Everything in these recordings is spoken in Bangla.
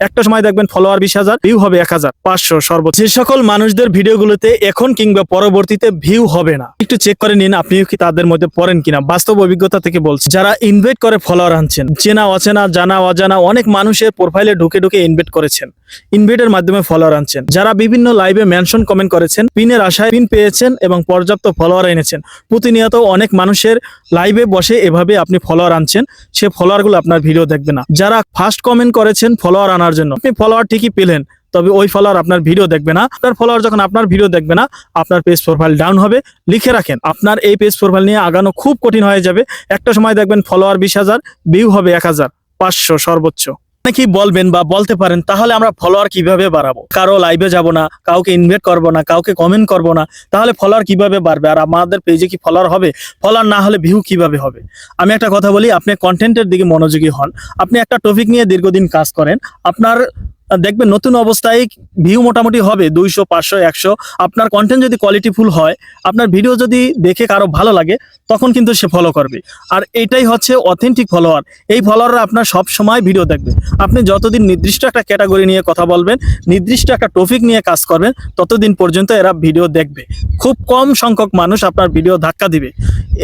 একটা সময় দেখবেন ফলোয়ার 20,000, ভিউ হবে 1,500 সর্বোচ্চ। যে সকল মানুষদের ভিডিওগুলোতে এখন কিংবা পরবর্তীতে ভিউ হবে না, একটু চেক করে নিন আপনিও কি তাদের মধ্যে পড়েন কিনা। বাস্তব অভিজ্ঞতা থেকে বলছি, যারা ইনভাইট করে ফলোয়ার আনছেন, চেনা অচেনা জানা অজানা অনেক মানুষের প্রোফাইলে ঢুকে ঢুকে ইনভাইট করেছেন, ইনভাইটের মাধ্যমে ফলোয়ার আনছেন। যারা বিভিন্ন লাইভে মেনশন কমেন্ট করেছেন, পিনের আশায় পিন পেয়েছেন এবং পর্যাপ্ত ফলোয়ার এনেছেন। প্রতিনিয়ত অনেক মানুষের লাইভে বসে এভাবে আপনি ফলোয়ার আনছেন, সে ফলোয়ারগুলো আপনার ভিডিও দেখবে না। যারা ফার্স্ট কমেন্ট করেছেন ফলোয়ার আনার জন্য, আপনি ফলোয়ার ঠিকই পেলেন, তবে ওই ফলোয়ার আপনার ভিডিও দেখবে না। আপনার ফলোয়ার যখন আপনার ভিডিও দেখবে না, আপনার পেজ প্রোফাইল ডাউন হবে। লিখে রাখেন, আপনার এই পেজ প্রোফাইল নিয়ে আগানো খুব কঠিন হয়ে যাবে। একটা সময় দেখবেন ফলোয়ার 20,000, ভিউ হবে 1,500 সর্বোচ্চ। কি বলবেন বা বলতে পারেন, তাহলে আমরা ফলোয়ার কিভাবে বাড়াবো? কারো লাইভে যাব না, কাউকে ইনভাইট করব না, কাউকে কমেন্ট করব না, তাহলে ফলোয়ার কিভাবে বাড়বে? আর আমাদের পেজে কি ফলোয়ার হবে? ফলোয়ার না হলে ভিউ কিভাবে হবে? আমি একটা কথা বলি, আপনি কন্টেন্টের দিকে মনোযোগী হন। আপনি একটা টপিক নিয়ে দীর্ঘদিন কাজ করেন, আপনার দেখবেন নতুন অবস্থায় ভিউ মোটামুটি হবে 200, 500, 100। আপনার কন্টেন্ট যদি কোয়ালিটিফুল হয়, আপনার ভিডিও যদি দেখে কারো ভালো লাগে, তখন কিন্তু সে ফলো করবে। আর এটাই হচ্ছে অথেন্টিক ফলোয়ার। এই ফলোয়াররা আপনার সব সময় ভিডিও দেখবে। আপনি যতদিন নির্দিষ্ট একটা ক্যাটাগরি নিয়ে কথা বলবেন, নির্দিষ্ট একটা টপিক নিয়ে কাজ করবেন, ততদিন পর্যন্ত এরা ভিডিও দেখবে। খুব কম সংখ্যক মানুষ আপনার ভিডিও ধাক্কা দিবে,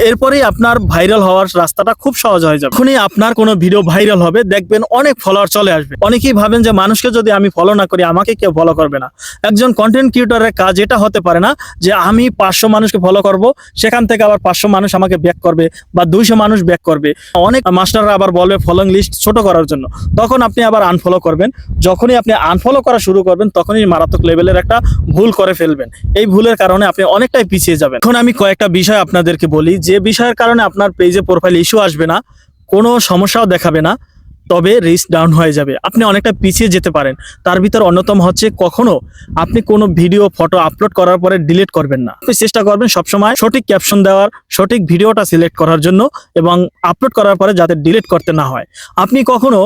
এরপরেই আপনার ভাইরাল হওয়ার রাস্তাটা খুব সহজ হয়ে যাবে। এখনই আপনার কোনো ভিডিও ভাইরাল হবে, দেখবেন অনেক ফলোয়ার চলে আসবে। অনেকেই ভাবেন যে মানুষকে যদি আমি ফলো না করি, আমাকে কেউ ফলো করবে না। একজন কন্টেন্ট ক্রিয়েটরের কাজ এটা হতে পারে না যে আমি 500 মানুষকে ফলো করব, সেখান থেকে আবার 500 মানুষ আমাকে ব্যাক করবে বা 200 মানুষ ব্যাক করবে। অনেক মাস্টাররা আবার বলবে ফলোইং লিস্ট ছোট করার জন্য, তখন আপনি আবার আনফলো করবেন। যখনই আপনি আনফলো করা শুরু করবেন, তখনই মারাত্মক লেভেলের একটা ভুল করে ফেলবেন। এই ভুলের কারণে আপনি অনেকটাই পিছিয়ে যাবেন। এখন আমি কয়েকটা বিষয় আপনাদেরকে বলি, যে বিষয়ের কারণে আপনার পেজে প্রোফাইল ইস্যু আসবে না, কোনো সমস্যাও দেখাবে না, তবে রিচ ডাউন হয়ে যাবে, আপনি অনেকটা পিছিয়ে যেতে পারেন। তার ভিতর অন্যতম হচ্ছে, কখনো আপনি কোনো ভিডিও ফটো আপলোড করার পরে ডিলিট করবেন না। আপনি চেষ্টা করবেন সবসময় সঠিক ক্যাপশন দেওয়ার, সঠিক ভিডিওটা সিলেক্ট করার জন্য, এবং আপলোড করার পরে যাতে ডিলিট করতে না হয়। আপনি কখনো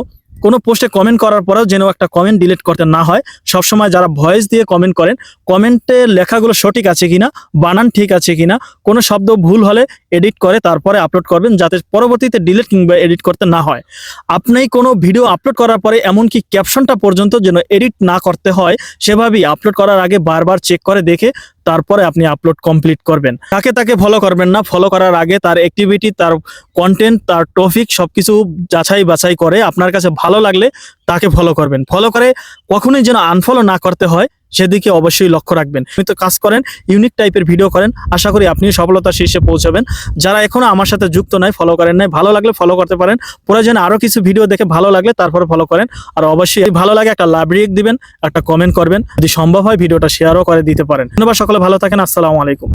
কোনো পোস্টে কমেন্ট করার পরেও যেন একটা কমেন্ট ডিলিট করতে না হয়। সবসময় যারা ভয়েস দিয়ে কমেন্ট করেন, কমেন্টের লেখাগুলো সঠিক আছে কিনা, বানান ঠিক আছে কিনা, কোনো শব্দ ভুল হলে এডিট করে তারপরে আপলোড করবেন, যাতে পরবর্তীতে ডিলিট কিংবা এডিট করতে না হয়। আপনি কোনো ভিডিও আপলোড করার পরে এমনকি ক্যাপশনটা পর্যন্ত যেন এডিট না করতে হয়, সেভাবেই আপলোড করার আগে বারবার চেক করে দেখে তারপরে আপনি আপলোড কমপ্লিট করবেন। তাকে ফলো করবেন না, ফলো করার আগে তার অ্যাক্টিভিটি, তার কন্টেন্ট, তার টপিক সবকিছু যাচাই বাছাই করে আপনার কাছে ভালো লাগলে তাকে ফলো করবেন। ফলো করে কখনোই যেন আনফলো না করতে হয়, সেদিকে অবশ্যই লক্ষ্য রাখবেন। আপনি তো কাজ করেন, ইউনিক টাইপের ভিডিও করেন, আশা করি আপনি সফলতার শীর্ষে পৌঁছাবেন। যারা এখনো আমার সাথে যুক্ত নয়, ফলো করেন নাই, ভালো লাগলে ফলো করতে পারেন। প্রয়োজনে আরো কিছু ভিডিও দেখে ভালো লাগলে তারপরে ফলো করেন। আর অবশ্যই ভালো লাগে একটা লাভ রিয়েক্ট দিবেন, একটা কমেন্ট করবেন, যদি সম্ভব হয় ভিডিওটা শেয়ারও করে দিতে পারেন। ধন্যবাদ, সকলে ভালো থাকেন। আসসালামু আলাইকুম।